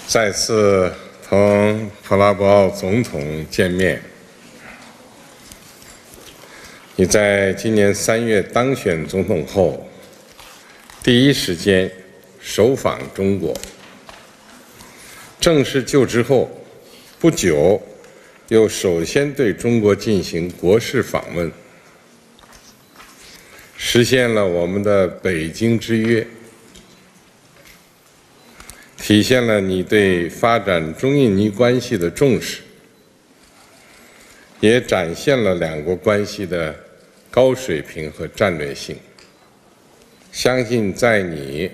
再次同普拉博奥总统见面。你在今年3月当选总统后，第一时间首访中国。正式就职后不久，又首先对中国进行国事访问，实现了我们的北京之约，体现了你对发展中印尼关系的重视，也展现了两国关系的高水平和战略性。相信在你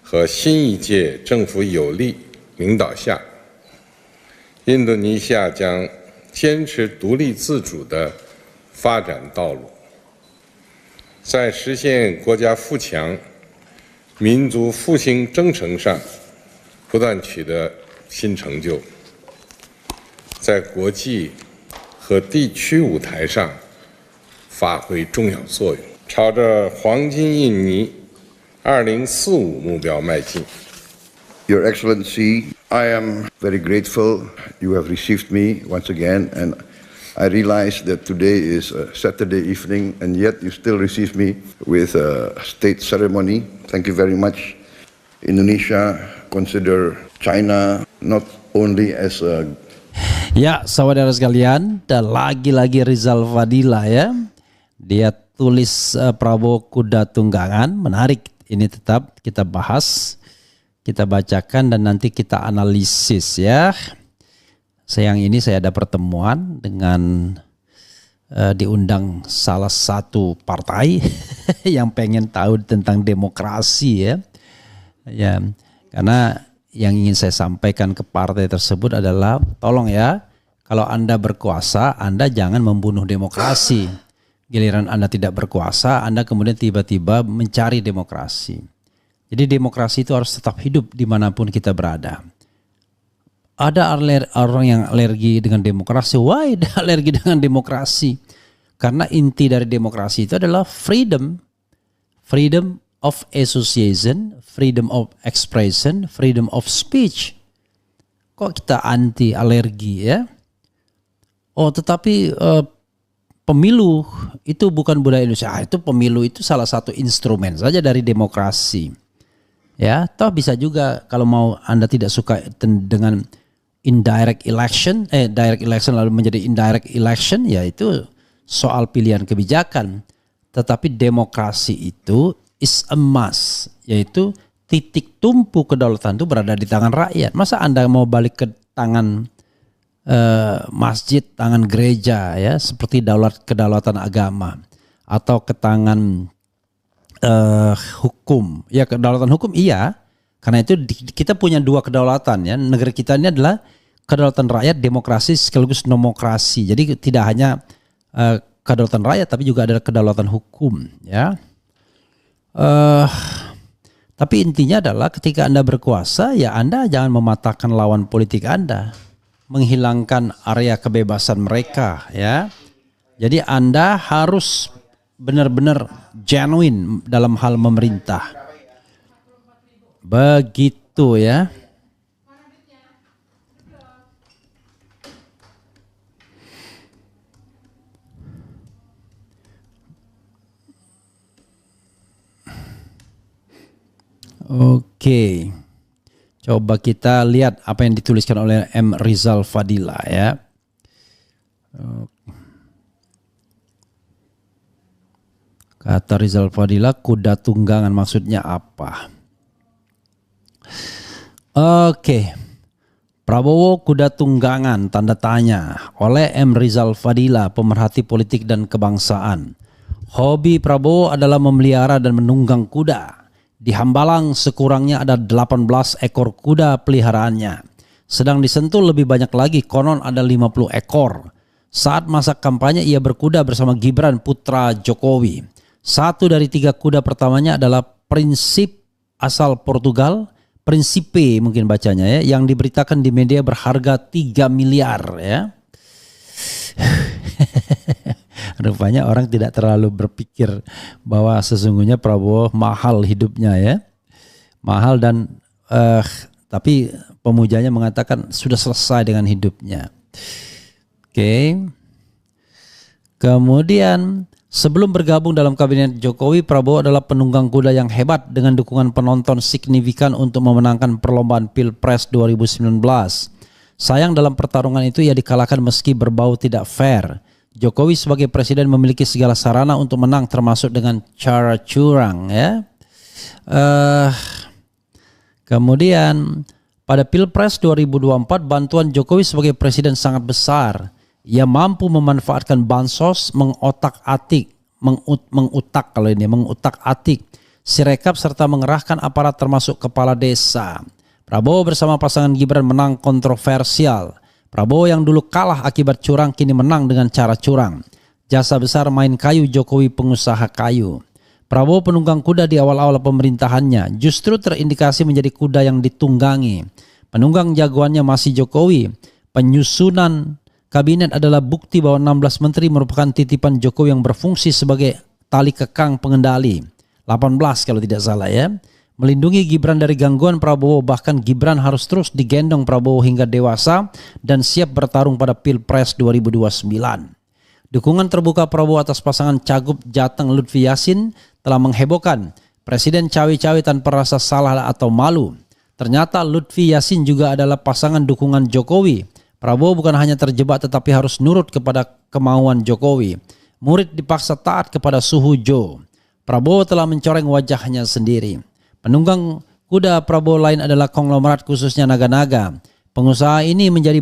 和新一届政府有力领导下，印度尼西亚将坚持独立自主的发展道路，在实现国家富强、民族复兴征程上不断取得新成就，在国际和地区舞台上发挥重要作用，朝着黄金印尼2045目标迈进。Your Excellency, I am very grateful you have received me once again, and I realize that today is a Saturday evening, and yet you still receive me with a state ceremony. Thank you very much. Indonesia consider China not only as a... Ya, saudara sekalian, dan lagi-lagi Rizal Fadila ya. Dia tulis Prabowo kuda tunggangan, menarik. Ini tetap kita bahas. Kita bacakan dan nanti kita analisis ya. Sayang ini saya ada pertemuan dengan diundang salah satu partai yang pengen tahu tentang demokrasi ya. Ya, karena yang ingin saya sampaikan ke partai tersebut adalah tolong ya, kalau Anda berkuasa, Anda jangan membunuh demokrasi. Giliran Anda tidak berkuasa, Anda kemudian tiba-tiba mencari demokrasi. Jadi demokrasi itu harus tetap hidup dimanapun kita berada. Ada orang yang alergi dengan demokrasi. Why ada alergi dengan demokrasi? Karena inti dari demokrasi itu adalah freedom. Freedom of association, freedom of expression, freedom of speech. Kok kita anti alergi ya? Oh tetapi pemilu itu bukan budaya Indonesia. Itu pemilu itu salah satu instrumen saja dari demokrasi. Ya, toh bisa juga kalau mau Anda tidak suka dengan indirect election, direct election lalu menjadi indirect election, ya itu soal pilihan kebijakan. Tetapi demokrasi itu is a must, yaitu titik tumpu kedaulatan itu berada di tangan rakyat. Masa Anda mau balik ke tangan masjid, tangan gereja ya, seperti kedaulatan agama, atau ke tangan hukum? Ya, kedaulatan hukum iya, karena itu kita punya dua kedaulatan ya. Negara kita ini adalah kedaulatan rakyat, demokrasi sekaligus nomokrasi. Jadi tidak hanya kedaulatan rakyat, tapi juga ada kedaulatan hukum ya. Tapi intinya adalah ketika Anda berkuasa, ya Anda jangan mematahkan lawan politik Anda, menghilangkan area kebebasan mereka ya. Jadi Anda harus benar-benar genuine dalam hal memerintah. Begitu ya. Oke. Coba kita lihat apa yang dituliskan oleh M. Rizal Fadila ya. Kata Rizal Fadila, kuda tunggangan maksudnya apa? Oke. Prabowo kuda tunggangan tanda tanya oleh M. Rizal Fadila, pemerhati politik dan kebangsaan. Hobi Prabowo adalah memelihara dan menunggang kuda. Di Hambalang sekurangnya ada 18 ekor kuda peliharaannya. Sedang di Sentul lebih banyak lagi, konon ada 50 ekor. Saat masa kampanye ia berkuda bersama Gibran putra Jokowi. Satu dari 3 kuda pertamanya adalah Prinsip asal Portugal, Principe mungkin bacanya ya, yang diberitakan di media berharga 3 miliar ya. Rupanya orang tidak terlalu berpikir bahwa sesungguhnya Prabowo mahal hidupnya ya. Mahal dan tapi pemujanya mengatakan sudah selesai dengan hidupnya. Oke. Kemudian sebelum bergabung dalam kabinet Jokowi, Prabowo adalah penunggang kuda yang hebat dengan dukungan penonton signifikan untuk memenangkan perlombaan Pilpres 2019. Sayang dalam pertarungan itu ia dikalahkan meski berbau tidak fair. Jokowi sebagai presiden memiliki segala sarana untuk menang termasuk dengan cara curang ya. Kemudian pada Pilpres 2024 bantuan Jokowi sebagai presiden sangat besar. Ia mampu memanfaatkan bansos, mengutak-atik Sirekap serta mengerahkan aparat termasuk kepala desa. Prabowo bersama pasangan Gibran menang kontroversial. Prabowo yang dulu kalah akibat curang kini menang dengan cara curang. Jasa besar main kayu Jokowi pengusaha kayu. Prabowo penunggang kuda di awal-awal pemerintahannya justru terindikasi menjadi kuda yang ditunggangi. Penunggang jagoannya masih Jokowi. Penyusunan kabinet adalah bukti bahwa 16 menteri merupakan titipan Jokowi yang berfungsi sebagai tali kekang pengendali. 18 kalau tidak salah ya. Melindungi Gibran dari gangguan Prabowo, bahkan Gibran harus terus digendong Prabowo hingga dewasa dan siap bertarung pada Pilpres 2029. Dukungan terbuka Prabowo atas pasangan Cagup Jateng Lutfi Yassin telah menghebohkan. Presiden cawe-cawe tanpa rasa salah atau malu. Ternyata Lutfi Yassin juga adalah pasangan dukungan Jokowi. Prabowo bukan hanya terjebak tetapi harus nurut kepada kemauan Jokowi. Murid dipaksa taat kepada suhu Jo. Prabowo telah mencoreng wajahnya sendiri. Penunggang kuda Prabowo lain adalah konglomerat khususnya naga-naga. Pengusaha ini menjadi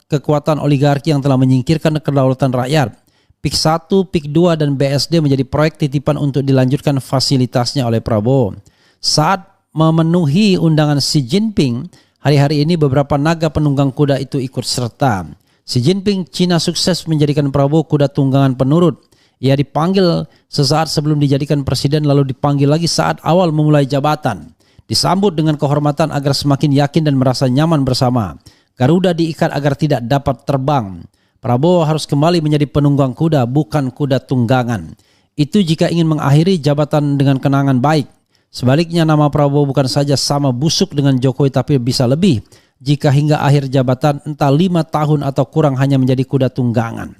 kekuatan oligarki yang telah menyingkirkan kedaulatan rakyat. PIK 1, PIK 2 dan BSD menjadi proyek titipan untuk dilanjutkan fasilitasnya oleh Prabowo. Saat memenuhi undangan Xi Jinping, hari-hari ini beberapa naga penunggang kuda itu ikut serta. Xi Jinping Cina sukses menjadikan Prabowo kuda tunggangan penurut. Ia dipanggil sesaat sebelum dijadikan presiden lalu dipanggil lagi saat awal memulai jabatan. Disambut dengan kehormatan agar semakin yakin dan merasa nyaman bersama. Garuda diikat agar tidak dapat terbang. Prabowo harus kembali menjadi penunggang kuda, bukan kuda tunggangan. Itu jika ingin mengakhiri jabatan dengan kenangan baik. Sebaliknya nama Prabowo bukan saja sama busuk dengan Jokowi tapi bisa lebih. Jika hingga akhir jabatan entah 5 tahun atau kurang hanya menjadi kuda tunggangan.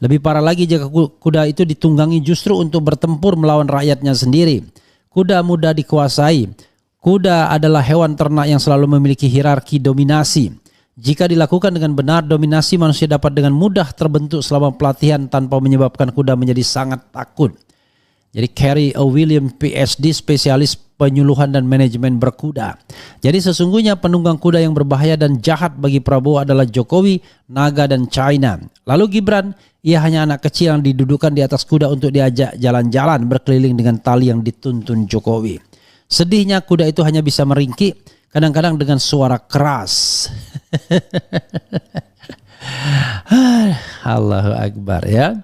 Lebih parah lagi jika kuda itu ditunggangi justru untuk bertempur melawan rakyatnya sendiri. Kuda mudah dikuasai. Kuda adalah hewan ternak yang selalu memiliki hierarki dominasi. Jika dilakukan dengan benar, dominasi manusia dapat dengan mudah terbentuk selama pelatihan tanpa menyebabkan kuda menjadi sangat takut. Jadi Carrie William PhD, spesialis penyuluhan dan manajemen berkuda. Jadi sesungguhnya penunggang kuda yang berbahaya dan jahat bagi Prabowo adalah Jokowi, naga dan China. Lalu Gibran, ia hanya anak kecil yang didudukkan di atas kuda untuk diajak jalan-jalan berkeliling dengan tali yang dituntun Jokowi. Sedihnya kuda itu hanya bisa meringkik, kadang-kadang dengan suara keras. Allahu Akbar ya.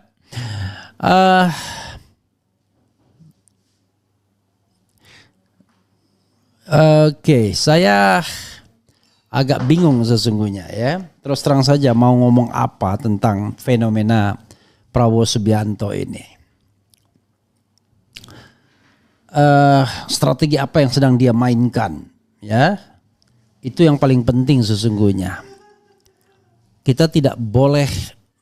Oke, saya agak bingung sesungguhnya ya. Terus terang saja mau ngomong apa tentang fenomena Prabowo Subianto ini. Strategi apa yang sedang dia mainkan ya. Itu yang paling penting sesungguhnya. Kita tidak boleh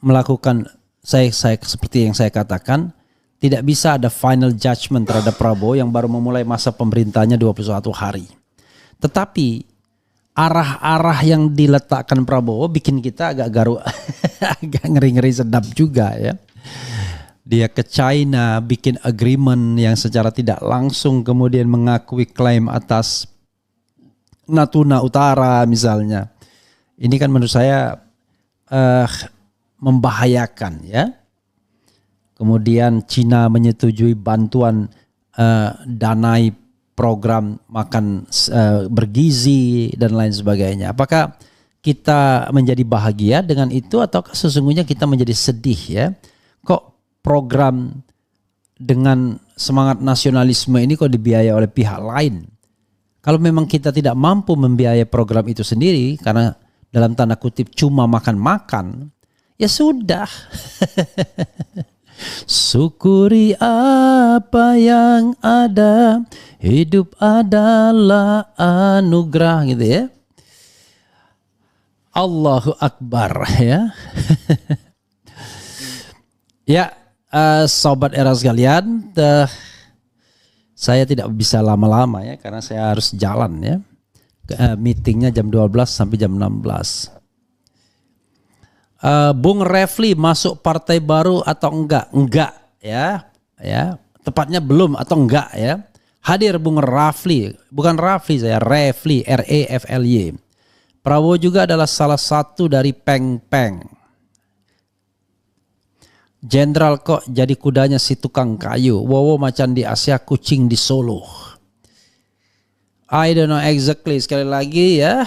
melakukan saya seperti yang saya katakan, tidak bisa ada final judgment terhadap Prabowo yang baru memulai masa pemerintahnya 21 hari. Tetapi arah-arah yang diletakkan Prabowo bikin kita agak agak ngeri-ngeri sedap juga ya. Dia ke China bikin agreement yang secara tidak langsung kemudian mengakui klaim atas Natuna Utara misalnya. Ini kan menurut saya membahayakan ya. Kemudian Cina menyetujui bantuan danai program makan bergizi dan lain sebagainya. Apakah kita menjadi bahagia dengan itu ataukah sesungguhnya kita menjadi sedih ya? Kok program dengan semangat nasionalisme ini kok dibiayai oleh pihak lain? Kalau memang kita tidak mampu membiayai program itu sendiri karena dalam tanda kutip cuma makan-makan, ya sudah. Syukuri apa yang ada, hidup adalah anugerah gitu ya. Allahu Akbar ya. Ya, sobat era sekalian, saya tidak bisa lama-lama ya karena saya harus jalan ya. Meetingnya jam 12 sampai jam 16. Bung Refli masuk partai baru atau enggak? Enggak ya. Ya, tepatnya belum atau enggak ya. Hadir Bung Rafli, bukan Rafli saya, Refli, REFLY. Prabowo juga adalah salah satu dari peng-peng. Jenderal kok jadi kudanya si tukang kayu. Wowo macan di Asia, kucing di Solo. I don't know exactly. Sekali lagi ya,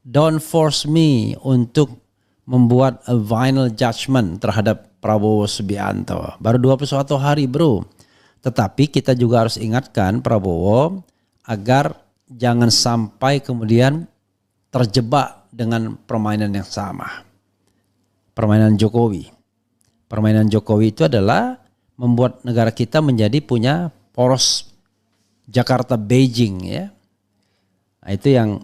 don't force me untuk membuat a final judgment terhadap Prabowo Subianto. Baru 21 hari bro. Tetapi kita juga harus ingatkan Prabowo agar jangan sampai kemudian terjebak dengan permainan yang sama. Permainan Jokowi. Permainan Jokowi itu adalah membuat negara kita menjadi punya poros Jakarta Beijing ya. Nah, itu yang